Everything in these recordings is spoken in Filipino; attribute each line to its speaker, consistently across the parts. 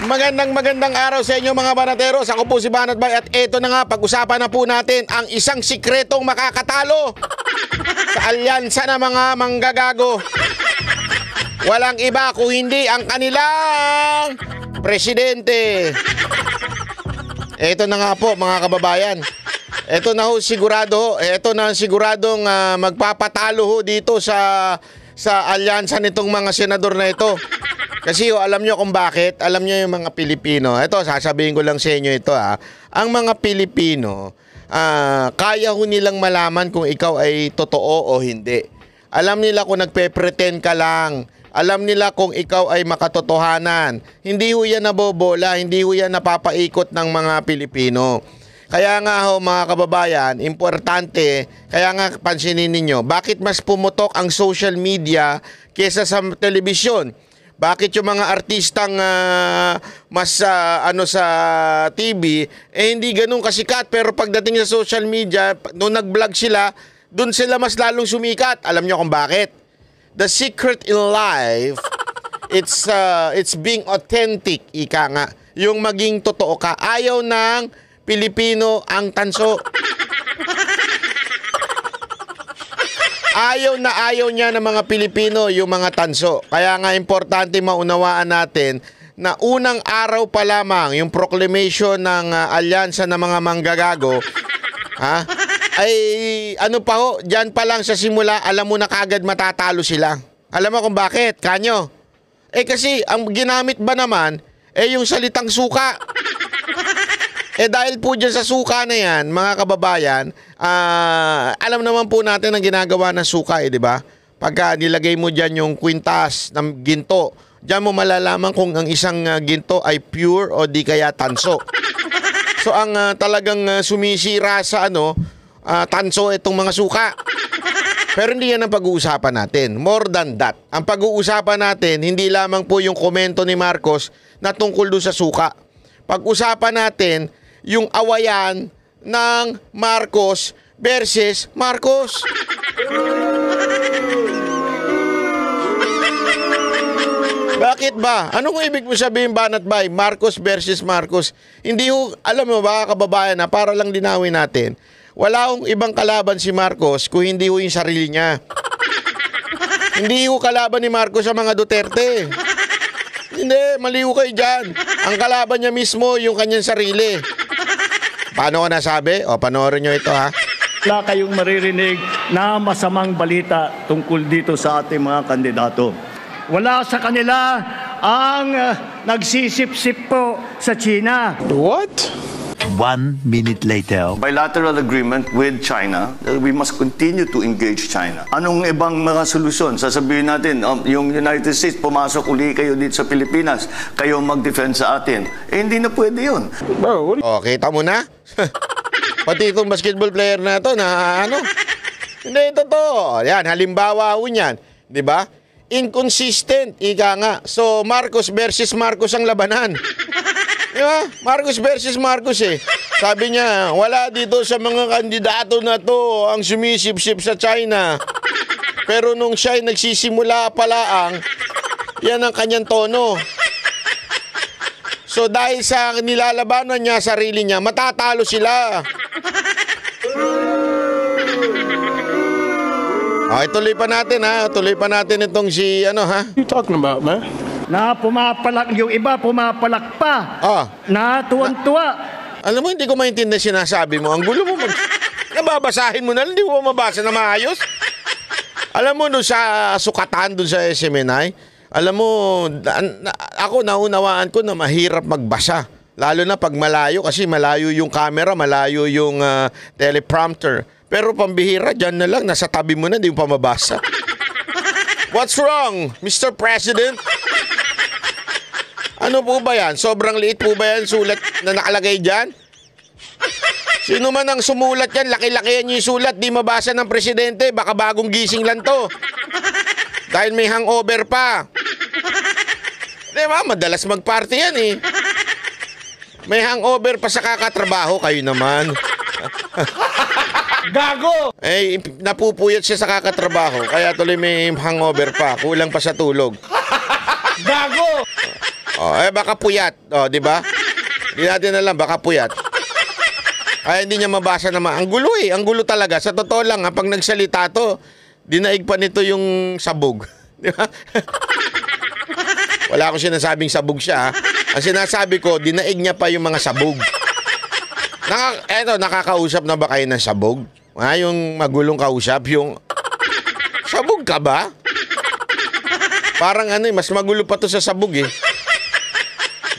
Speaker 1: Magandang araw sa inyo mga banateros. Ako po si Banat Bay at eto na nga, pag-usapan na po natin ang isang sikretong makakatalo sa alyansa ng mga manggagago. Walang iba kung hindi ang kanilang presidente. Eto na nga po mga kababayan. Eto na ho sigurado, eto na siguradong magpapatalo ho dito sa alyansa nitong mga senador na ito. Kasi alam nyo kung bakit, alam nyo yung mga Pilipino. Ito, sasabihin ko lang sa inyo ito Ang mga Pilipino, kaya ho nilang malaman kung ikaw ay totoo o hindi. Alam nila kung nagpe-pretend ka lang. Alam nila kung ikaw ay makatotohanan. Hindi ho yan nabobola, hindi ho yan napapaikot ng mga Pilipino. Kaya nga ho mga kababayan, importante, kaya nga pansinin ninyo, bakit mas pumutok ang social media kesa sa telebisyon? Bakit yung mga artistang mas sa TV hindi ganun kasikat, pero pagdating sa social media, nung nag-vlog sila, dun sila mas lalong sumikat. Alam nyo kung bakit? The secret in life, it's being authentic, ika nga. Yung maging totoo ka. Ayaw ng Pilipino ang tanso. Ayaw niya ng mga Pilipino yung mga tanso. Kaya nga importante maunawaan natin na unang araw pa lamang yung proclamation ng alyansa ng mga manggagago, ay ano pa ho, dyan pa lang sa simula, alam mo na kagad matatalo sila. Alam mo kung bakit, kanyo? Kasi ang ginamit ba naman, yung salitang suka. Dahil po dyan sa suka na yan, mga kababayan, alam naman po natin ang ginagawa ng suka, di ba? Pagka nilagay mo dyan yung kwintas ng ginto, dyan mo malalaman kung ang isang ginto ay pure o di kaya tanso. So ang talagang sumisira sa tanso itong mga suka. Pero hindi yan ang pag-uusapan natin. More than that. Ang pag-uusapan natin, hindi lamang po yung komento ni Marcos na tungkol doon sa suka. Pag-usapan natin yung awayan ng Marcos versus Marcos. Bakit ba? Anong ibig mo sabihin, Banat Bay? Marcos versus Marcos. Hindi ho, alam mo ba kababayan para lang linawin natin, wala hong ibang kalaban si Marcos kung hindi ho yung sarili niya. Hindi ho kalaban ni Marcos sa mga Duterte. Hindi, mali ho kayo dyan. Ang kalaban niya mismo yung kanyang sarili. Paano ko nasabi? Panoorin nyo ito
Speaker 2: Wala kayong maririnig na masamang balita tungkol dito sa ating mga kandidato. Wala sa kanila ang nagsisip-sip po sa China.
Speaker 3: What?
Speaker 4: 1 minute later.
Speaker 5: Bilateral agreement with China, we must continue to engage China. Anong ibang mga solusyon? Sasabihin natin, yung United States, pumasok uli kayo dito sa Pilipinas, kayo mag-defend sa atin. Hindi na pwede yun.
Speaker 3: Bro,
Speaker 1: Kita mo na? Pati itong basketball player na ito na hindi, totoo. Yan, halimbawa ho niyan. Diba? Inconsistent, ika nga. So, Marcos versus Marcos ang labanan. Diba? Marcos versus Marcos Sabi niya, wala dito sa mga kandidato na to ang sumisip-sip sa China. Pero nung siya ay nagsisimula palaang, yan ang kanyang tono. So dahil sa nilalabanan niya sarili niya, matatalo sila. Tuloy pa natin Tuloy pa natin itong si
Speaker 3: you talking about, man?
Speaker 2: Na pumapalak, yung iba pumapalak pa. Na tuwan-tuwa.
Speaker 1: Alam mo, hindi ko maintindihan sinasabi mo. Ang gulo mo, nababasahin mo na, hindi mo mabasa na maayos. Alam mo, doon sa sukatan, doon sa SMNI, alam mo, ako naunawaan ko na mahirap magbasa. Lalo na pag malayo, kasi malayo yung camera, malayo yung teleprompter. Pero pambihira, dyan na lang, nasa tabi mo na, di mo pa mabasa. What's wrong, Mr. President? Ano po ba yan? Sobrang liit po ba yan sulat na nakalagay dyan? Sino man ang sumulat yan, laki-laki yan yung sulat, di mabasa ng presidente, baka bagong gising lang to. Dahil may hangover pa. Diba? Madalas mag-party yan May hangover pa sa kakatrabaho, kayo naman.
Speaker 3: Gago!
Speaker 1: Napupuyat siya sa kakatrabaho, kaya tuloy may hangover pa, kulang pa sa tulog.
Speaker 3: Gago!
Speaker 1: Baka puyat. Di ba? Hindi natin alam, baka puyat. Kaya hindi niya mabasa naman. Ang gulo eh. Ang gulo talaga. Sa totoo lang, pag nagsalita to, dinaig pa nito yung sabog. Di ba? Wala akong sinasabing sabog siya. Ang sinasabi ko, dinaig niya pa yung mga sabog. Nakakausap na ba kayo ng sabog? Yung magulong kausap, yung... Sabog ka ba? Parang mas magulo pa to sa sabog eh.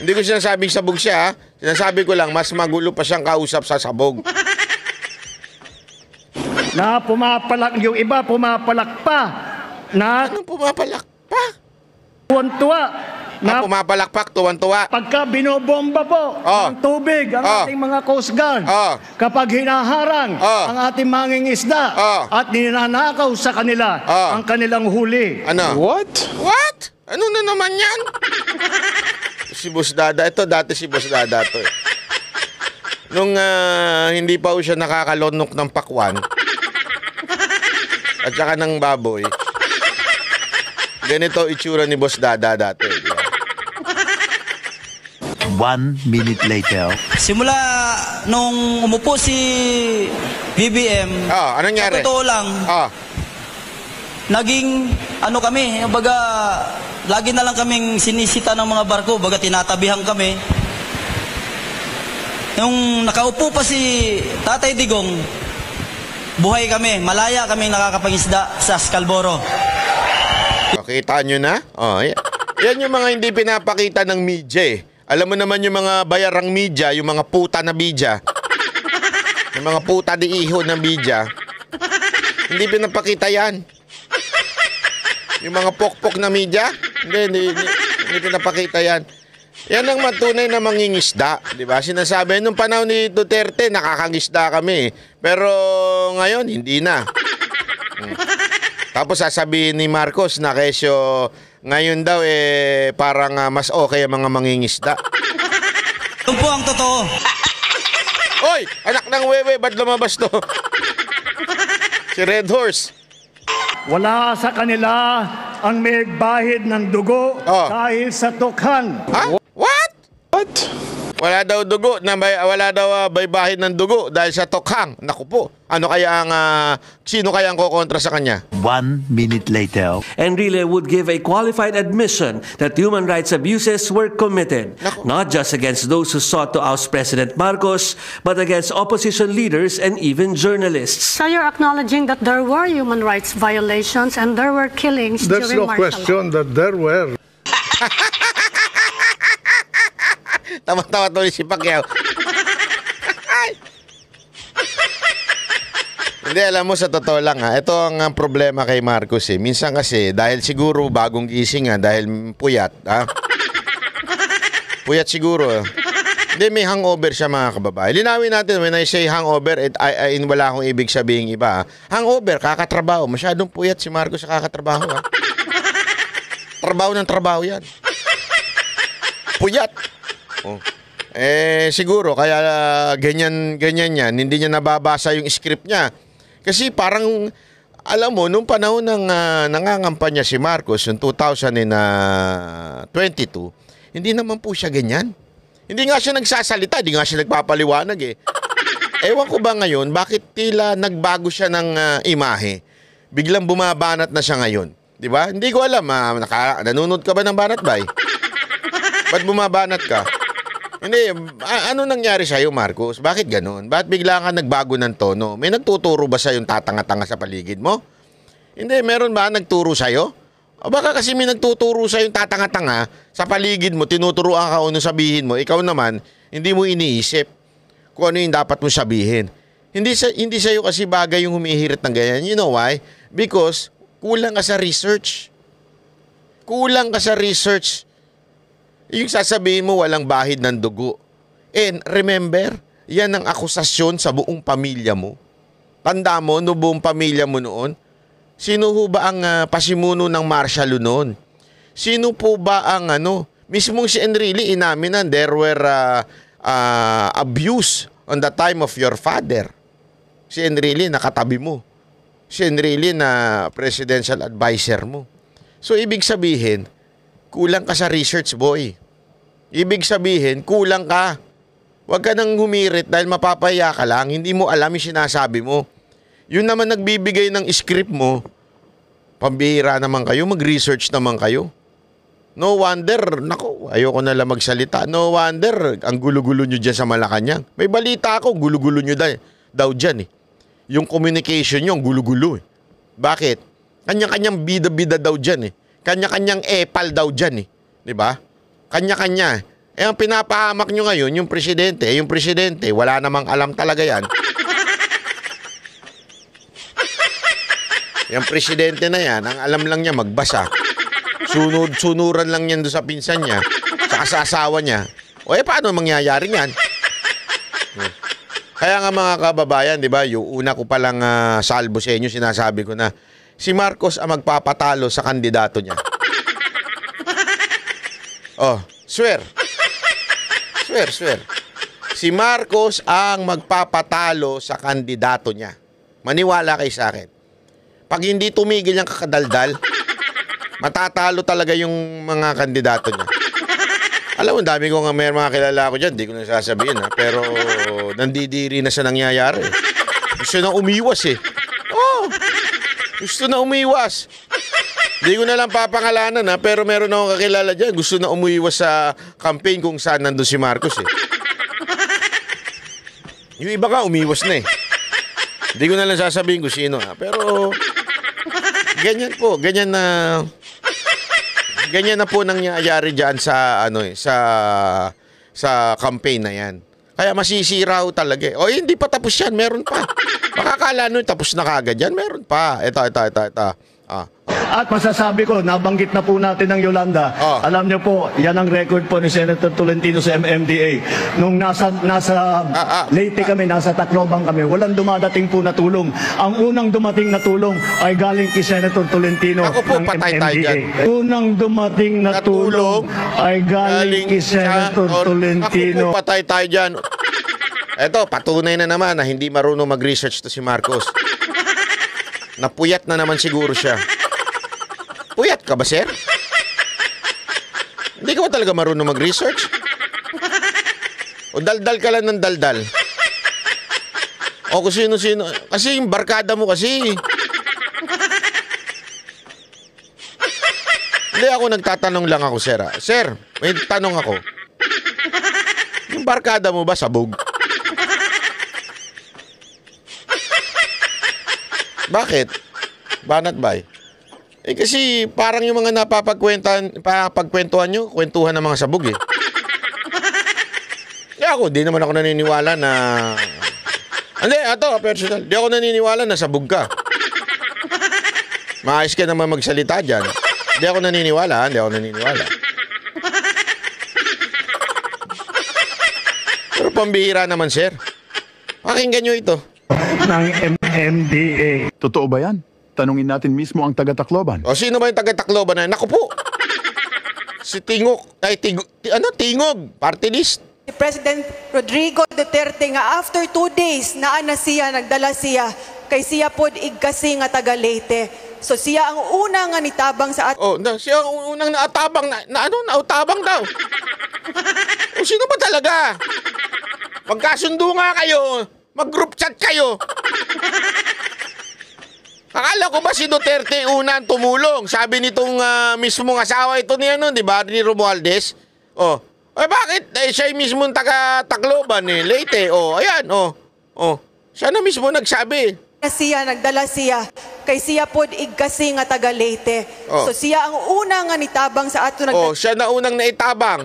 Speaker 1: Hindi ko sinasabing sabog siya, Sinasabi ko lang, mas magulo pa siyang kausap sa sabog.
Speaker 2: Na pumapalak, yung iba pumapalak pa. Na
Speaker 1: Anong pumapalak pa?
Speaker 2: tuwan-tuwa. Na
Speaker 1: Pumapalakpak, tuwan-tuwa.
Speaker 2: pagka binobomba po ng tubig ang ating mga Coast Guard, kapag hinaharang ang ating mangingisda at ninanakaw sa kanila ang kanilang huli.
Speaker 1: Ano? What? Ano na naman yan? Si Boss Dada. Ito, dati si Boss Dada to eh. Nung hindi pa siya nakakalonok ng pakwan at saka ng baboy, ganito itsura ni Boss Dada dati. Di ba?
Speaker 4: 1 minute later.
Speaker 3: Simula nung umupo si BBM,
Speaker 1: Anong nangyari?
Speaker 3: sa totoo lang, naging kami, baga lagi na lang kaming sinisita ng mga barko, baga tinatabihan kami. Nung nakaupo pa si Tatay Digong, buhay kami, malaya kaming nakakapangisda sa Scalboro.
Speaker 1: Kita nyo na? Yan yung mga hindi pinapakita ng media eh. Alam mo naman yung mga bayarang media, yung mga puta na media, yung mga puta di iho na media, hindi pinapakita yan. Yung mga pokpok na media, hindi pinapakita yan. Yan ang matunay na mangingisda, di ba? Sinasabi, nung panahon ni Duterte, nakakangisda kami. Pero ngayon, hindi na. Tapos sasabihin ni Marcos na kesyo ngayon daw parang mas okay ang mga mangingisda.
Speaker 3: Ito po ang totoo.
Speaker 1: Hoy! Anak ng wewe, ba't lumabas to? Si Red Horse.
Speaker 2: Wala sa kanila ang may bahid ng dugo dahil sa tukhan.
Speaker 1: Ha? What? Wala daw dugo, wala daw baybahin ng dugo dahil sa tokhang. Naku po, sino kaya ang kukontra sa kanya?
Speaker 4: 1 minute later.
Speaker 6: Enrile would give a qualified admission that human rights abuses were committed, not just against those who sought to oust President Marcos, but against opposition leaders and even journalists.
Speaker 7: So you're acknowledging that there were human rights violations and there were killings
Speaker 8: There's
Speaker 7: during
Speaker 8: no
Speaker 7: martial law?
Speaker 8: question that there were.
Speaker 1: Tama-tama tuloy si Pacquiao. Hindi, alam mo, sa totoo lang ito ang problema kay Marcos eh. Minsan kasi, dahil siguro bagong gising dahil puyat, Puyat siguro. Hindi, may hangover siya mga kababae. Linawin natin, when I say hangover, wala akong ibig sabihin iba. Hangover, kakatrabaho. Masyadong puyat si Marcos sa kakatrabaho. Trabaho ng trabaho yan. Puyat. Siguro, kaya ganyan yan. Hindi niya nababasa yung script niya. Kasi parang, alam mo, nung panahon ng nangangampanya si Marcos, yung 2022, hindi naman po siya ganyan. Hindi nga siya nagsasalita, hindi nga siya nagpapaliwanag eh. Ewan ko ba ngayon, bakit tila nagbago siya ng imahe? Biglang bumabanat na siya ngayon. Di ba? Hindi ko alam, nanonood ka ba ng Banat Bay? Ba't bumabanat ka? Hindi, ano nangyari sa'yo, Marcos? Bakit ganun? Bakit bigla ka nagbago ng tono? May nagtuturo ba sa'yo yung tatanga-tanga sa paligid mo? Hindi, meron ba nagturo sa'yo? O baka kasi may nagtuturo sa'yo yung tatanga-tanga sa paligid mo, tinuturuan ka ano sabihin mo, ikaw naman, hindi mo iniisip kung ano yung dapat mo sabihin. Hindi sa'yo kasi bagay yung humihirit ng ganyan. You know why? Because kulang ka sa research. Kulang ka sa research. Yung sasabihin mo walang bahid ng dugo. And remember, yan ang akusasyon sa buong pamilya mo. Tanda mo, no buong pamilya mo noon, sino ho ba ang pasimuno ng martial law noon? Sino po ba ang mismong si Enrile inamin na there were abuse on the time of your father. Si Enrile nakatabi mo. Si Enrile na presidential advisor mo. So ibig sabihin, kulang ka sa research, boy. Ibig sabihin, kulang ka. Huwag ka nang humirit dahil mapapaya ka lang. Hindi mo alam yung sinasabi mo. Yun naman nagbibigay ng script mo. Pambihira naman kayo. Mag-research naman kayo. No wonder, nako, ayoko na lang magsalita. No wonder, ang gulo-gulo nyo dyan sa Malacanang. May balita ako, gulo-gulo nyo daw dyan eh. Yung communication nyo, ang gulo-gulo eh. Bakit? Kanya-kanyang bida-bida daw dyan eh. Kanya-kanyang epal daw dyan eh. Diba? Kanya-kanya. Eh ang pinapahamak nyo ngayon, yung presidente, wala namang alam talaga yan. Yung presidente na yan, ang alam lang niya magbasa. Sunuran lang yan doon sa pinsan niya, saka sa asawa niya. O paano mangyayari yan? Kaya nga mga kababayan, di ba, yung una ko palang salbo sa inyo, sinasabi ko na, si Marcos ang magpapatalo sa kandidato niya. Oh, swear. Si Marcos ang magpapatalo sa kandidato niya. Maniwala kayo sa akin. Pag hindi tumigil yung kakadaldal, matatalo talaga yung mga kandidato niya. Alam mo, dami ko nga may mga kilala ko dyan, di ko na sasabihin ha, pero nandidiri na sa nangyayari. Gusto na umiwas eh. Oh, gusto na umiwas. Di ko na lang papangalanan ha, pero meron akong kakilala dyan, gusto na umiwas sa campaign kung saan nandun si Marcos eh. Yung iba nga umiwas na eh. Di ko na lang sasabihin kung sino ha, pero ganyan po, ganyan na po nangyayari diyan sa sa campaign na 'yan. Kaya masisira ho talaga. O hindi pa tapos 'yan, meron pa. Makakala nyo tapos na kagad 'yan, meron pa. Ito.
Speaker 2: At masasabi ko, nabanggit na po natin ng Yolanda. Alam niyo po, yan ang record po ni Senator Tolentino sa MMDA. Nung nasa Leyte kami, nasa Tacloban kami, walang dumadating po na tulong. Ang unang dumating na tulong ay galing kay Senator Tolentino
Speaker 1: po,
Speaker 2: ng
Speaker 1: patay tayo
Speaker 2: MMDA.
Speaker 1: dyan.
Speaker 2: Unang dumating na tulong ay galing kay Senator Tolentino.
Speaker 1: Ako po, patay tayo dyan. Eto, patunay na naman na hindi marunong mag-research to si Marcos. Napuyat na naman siguro siya. Puyat ka ba, sir? Hindi ka ba talaga marunong mag-research? O daldal ka lang ng daldal? O kung sino-sino. Kasi yung barkada mo kasi. Hindi, ako nagtatanong lang ako, sir. Sir, may tanong ako. Yung barkada mo ba sabog? Bakit? Banat ba? Eh kasi parang yung mga napapagkwentuhan nyo, kwentuhan ng mga sabog eh. Kaya ako, di naman ako naniniwala na... Hindi, personal. Di ako naniniwala na sabog ka. Maayos ka naman magsalita dyan. Di ako naniniwala. Pero pambihira naman, sir. Pakinggan nyo ito.
Speaker 2: Ng MMDA.
Speaker 8: Totoo ba yan? Tanungin natin mismo ang taga-Tacloban.
Speaker 1: O sino ba yung taga-Tacloban na? Naku po. Si Tingog, Tingog, party list.
Speaker 9: Si President Rodrigo Duterte nga after 2 days nagdala siya kay siya pod igkasi nga taga Leyte. So siya ang unang nga nitabang sa
Speaker 1: siya ang unang naatabang nautabang daw. O sino ba talaga? Magkasundo nga kayo. Mag-group chat kayo. Akala ko ba si Duterte unang tumulong? Sabi nitong mismong asawa ito niya di ba? Ni Romualdez. Bakit? Siya yung mismong taga-Tacloban Leyte. Ayan. Siya na mismo nagsabi.
Speaker 9: Nagdala siya kay siya pod igkasi nga taga Leyte. So siya ang unang nga nitabang sa ato
Speaker 1: siya na unang naitabang.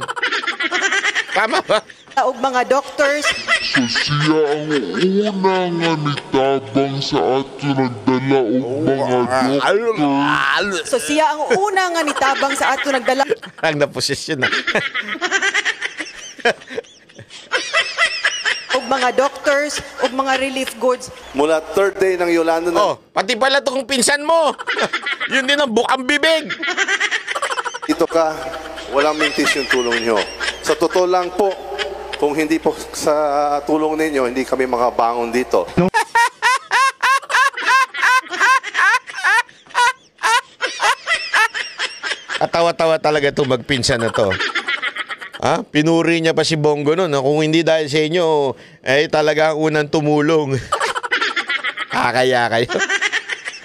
Speaker 1: Tama ba?
Speaker 9: Og mga doctors.
Speaker 10: So siya ang unang nga nitabang sa ato nagdala og mga doctors.
Speaker 9: So siya ang unang nga nitabang sa ato nagdala.
Speaker 1: Ang naposisyon na.
Speaker 9: Og mga doctors, og mga relief goods.
Speaker 11: Mula third day ng Yolanda na.
Speaker 1: Pati pala itong pinsan mo. Yun din ang bukang bibig.
Speaker 11: Dito ka, walang mintis yung tulong nyo. Sa totoo lang po, kung hindi po sa tulong ninyo, hindi kami makabangon dito.
Speaker 1: Katawa-tawa talaga itong magpinsan na to. Pinuri niya pa si Bongo noon. Kung hindi dahil sa inyo, talaga ang unang tumulong. Kaya kayo.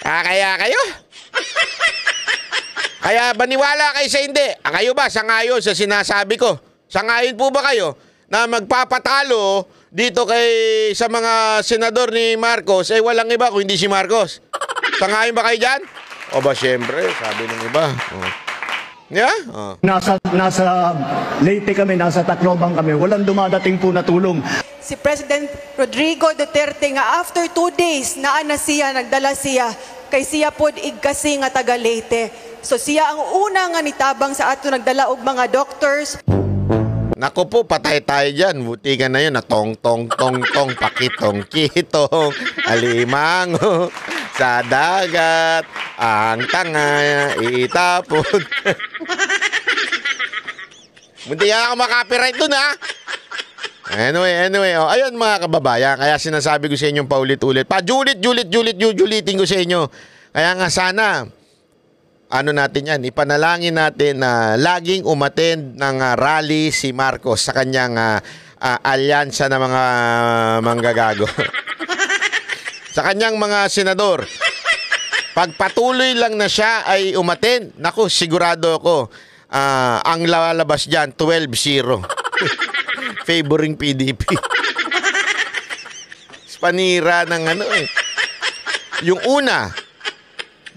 Speaker 1: Kaya kayo. Kaya baniwala kayo sa hindi. Kayo ba, sangayon sa sinasabi ko? Sangayon po ba kayo na magpapatalo dito sa mga senador ni Marcos, walang iba kung hindi si Marcos? Sangayon ba kayo dyan? O ba, syempre, sabi ng iba. Yeah?
Speaker 2: Nasa Leyte kami, nasa Tacloban kami. Walang dumadating po na tulong.
Speaker 9: Si President Rodrigo Duterte nga after 2 days na siya, nagdala siya kay siya pod igkasi nga taga Leyte. So siya ang una nga nitabang sa ato nagdala og mga doctors.
Speaker 1: Nako po, patay tayo dyan. Buti ka na yun na tong pakitong kitong alimango sa dagat ang tanga itapon. Buti ka ako makapiright dun, ha? Anyway. Ayun mga kababayan, kaya sinasabi ko sa inyong paulit-ulit. Julitin ko sa inyo. Kaya nga sana, natin yan, ipanalangin natin na laging umattend ng rally si Marcos sa kanyang alyansa na mga manggagago. Sa kanyang mga senador. Pagpatuloy lang na siya ay umattend, naku, sigurado ako, ang lalabas dyan, 12-0. Favoring PDP. Panira ng Yung una,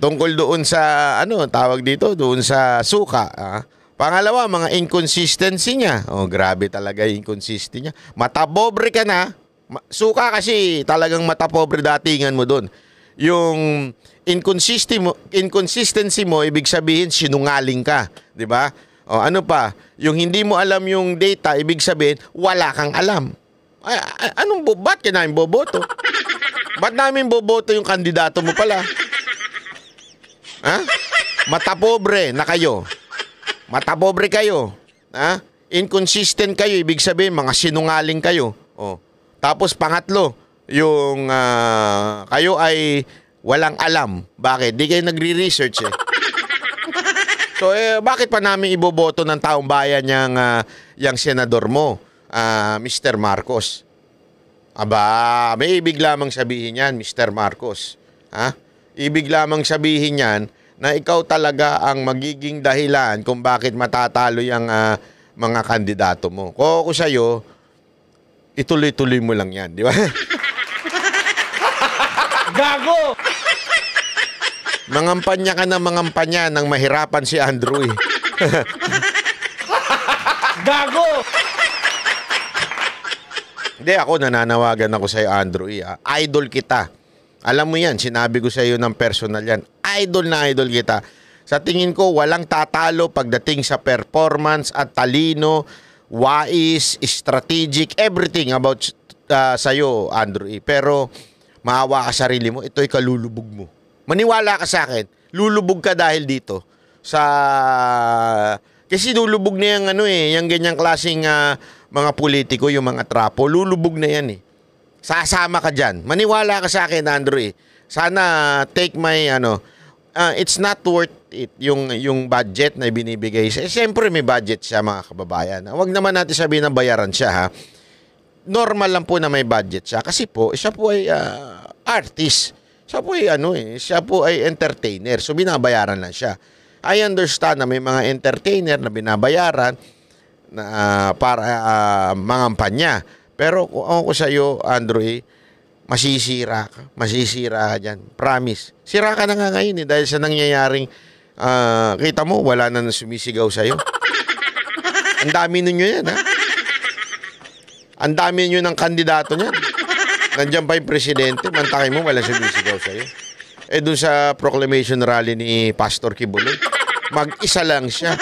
Speaker 1: tungkol doon sa, tawag dito, doon sa suka. Pangalawa, mga inconsistency niya. Grabe talaga yung inconsistency niya. Matapobre ka na. Suka kasi talagang matapobre datingan mo doon. Yung inconsistency mo, ibig sabihin, sinungaling ka. Diba? Ano pa? Yung hindi mo alam yung data, ibig sabihin, wala kang alam. Ba't ka namin boboto? Ba't namin boboto yung kandidato mo pala? Matapobre na kayo. Matapobre kayo. Inconsistent kayo, ibig sabihin, mga sinungaling kayo. Tapos pangatlo, yung kayo ay walang alam. Bakit? Di kayo nagre-research So, bakit pa namin iboboto ng taong bayan yung senador mo, Mr. Marcos? Aba, may ibig lamang sabihin yan, Mr. Marcos. Ibig lamang sabihin yan na ikaw talaga ang magiging dahilan kung bakit matatalo yung mga kandidato mo. Kung ako sa'yo, ituloy-tuloy mo lang yan, di ba?
Speaker 2: Gago!
Speaker 1: Mangampanya ka na mangampanya nang mahirapan si Andrew.
Speaker 2: Gago!
Speaker 1: Hindi, ako nananawagan ako sa'yo, Andrew. Idol kita. Alam mo yan, sinabi ko sa'yo ng personal yan. Idol na idol kita. Sa tingin ko, walang tatalo pagdating sa performance at talino, wais, strategic, everything about sa'yo, Andrew. Pero maawa ka sarili mo, ito'y kalulubog mo. Maniwala ka sa akin, lulubog ka dahil dito. Kasi lulubog na yung ganyang klaseng mga politiko, yung mga trapo, lulubog na yan Sasama ka dyan. Maniwala ka sa akin, Andrew. Sana take my, it's not worth it, yung budget na binibigay. Siyempre may budget siya, mga kababayan. Huwag naman natin sabihin na bayaran siya, ha. Normal lang po na may budget siya. Kasi po, siya po ay artist. Siya po ay entertainer. So, binabayaran lang siya. I understand na may mga entertainer na binabayaran na para mangampanya. Pero kung ako sa'yo, Andrew, masisira ka. Masisira ka dyan. Promise. Sira ka na nga ngayon dahil sa nangyayaring kita mo, wala na sumisigaw sa'yo. Ang dami ninyo yan, ha? Ang dami ninyo ng kandidato niyan. Nandiyan pa yung presidente, mantakay mo, wala sumisigaw sa'yo. Doon sa proclamation rally ni Pastor Kibuloy, mag-isa lang siya.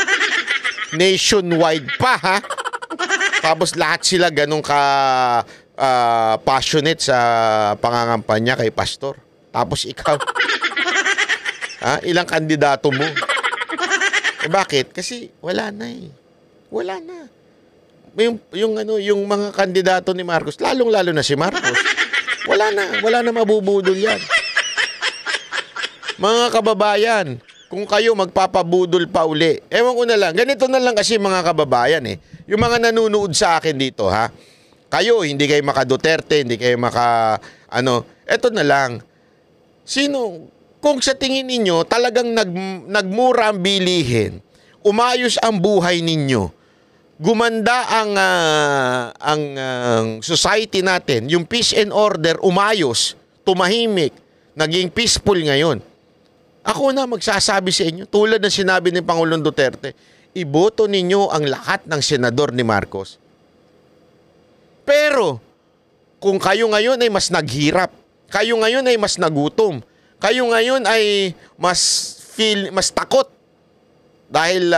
Speaker 1: Nationwide pa, ha? Tapos lahat sila ganun passionate sa pangangampanya kay Pastor. Tapos ikaw, ilang kandidato mo? Bakit? Kasi wala na Wala na. Yung mga kandidato ni Marcos, lalong-lalo na si Marcos. Wala na mabubudol yan. Mga kababayan, kung kayo magpapabudol pa uli. Ewan ko na lang, ganito na lang kasi mga kababayan eh. Yung mga nanonood sa akin dito ha, kayo hindi kayo maka Duterte, hindi kayo maka eto na lang. Sino, kung sa tingin ninyo talagang nagmura ang bilihin, umayos ang buhay ninyo, gumanda ang society natin, yung peace and order umayos, tumahimik, naging peaceful ngayon. Ako na magsasabi sa inyo, tulad ng sinabi ni Pangulong Duterte, iboto ninyo ang lahat ng senador ni Marcos. Pero, kung kayo ngayon ay mas naghirap, kayo ngayon ay mas nagutom, kayo ngayon ay mas takot dahil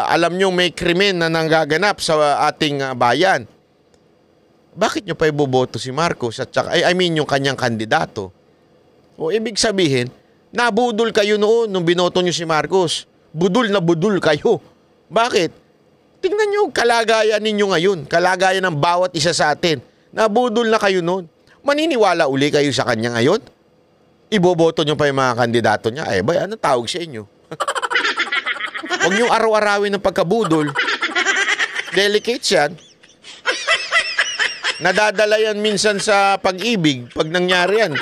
Speaker 1: alam nyo may krimen na nanggaganap sa ating bayan, bakit nyo pa iboboto si Marcos at saka, yung kanyang kandidato? O ibig sabihin, nabudol kayo noon nung binoto nyo si Marcos. Budol na budol kayo. Bakit? Tingnan nyo kalagayan ninyo ngayon. Kalagayan ng bawat isa sa atin. Nabudol na kayo noon. Maniniwala uli kayo sa kanya ngayon? Iboboto nyo pa yung mga kandidato niya? Ano tawag sa inyo? Huwag nyo araw-arawin ng pagkabudol. Delicate yan. Nadadala yan minsan sa pag-ibig pag nangyari yan.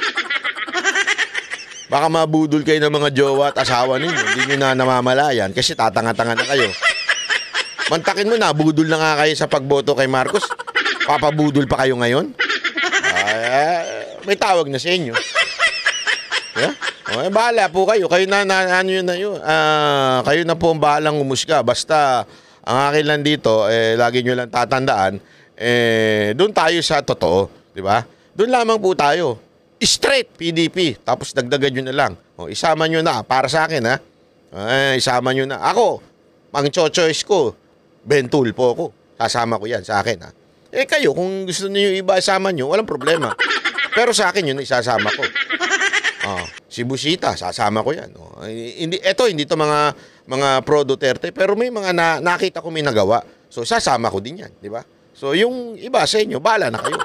Speaker 1: Baka mabudol kayo ng mga jowa at asawa ninyo. Hindi nyo na namamalayan kasi tatanga-tanga na kayo. Mantakin mo na, budol na nga kayo sa pagboto kay Marcos. Papabudol pa kayo ngayon? May tawag na sa inyo. Yeah? Bahala po kayo. Kayo na yun. Kayo na po ang bahalang umusga. Basta, ang akin lang dito, lagi nyo lang tatandaan, doon tayo sa totoo. Diba? Doon lamang po tayo. Straight PDP. Tapos dagdagan nyo na lang. Isama nyo na. Para sa akin, ha? Isama nyo na. Ako, ang choice ko, Bentul po ako. Sasama ko yan sa akin, ha? Kayo, kung gusto niyo iba isama nyo, walang problema. Pero sa akin yun, isasama ko. Si Busita, sasama ko yan. Hindi to mga pro Duterte, pero may mga nakita ko may nagawa. So, sasama ko din yan, di ba? So, yung iba sa inyo, bahala na kayo.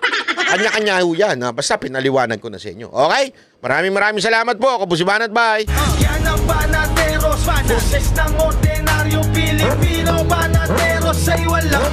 Speaker 1: Kanya-kanya ho yan. Basta pinaliwanag ko na sa inyo. Okay? Maraming salamat po. Ako po si Banat. Bye!
Speaker 12: Yan ang Banateros, boses ng ordinaryo Pilipino. Banateros ay walang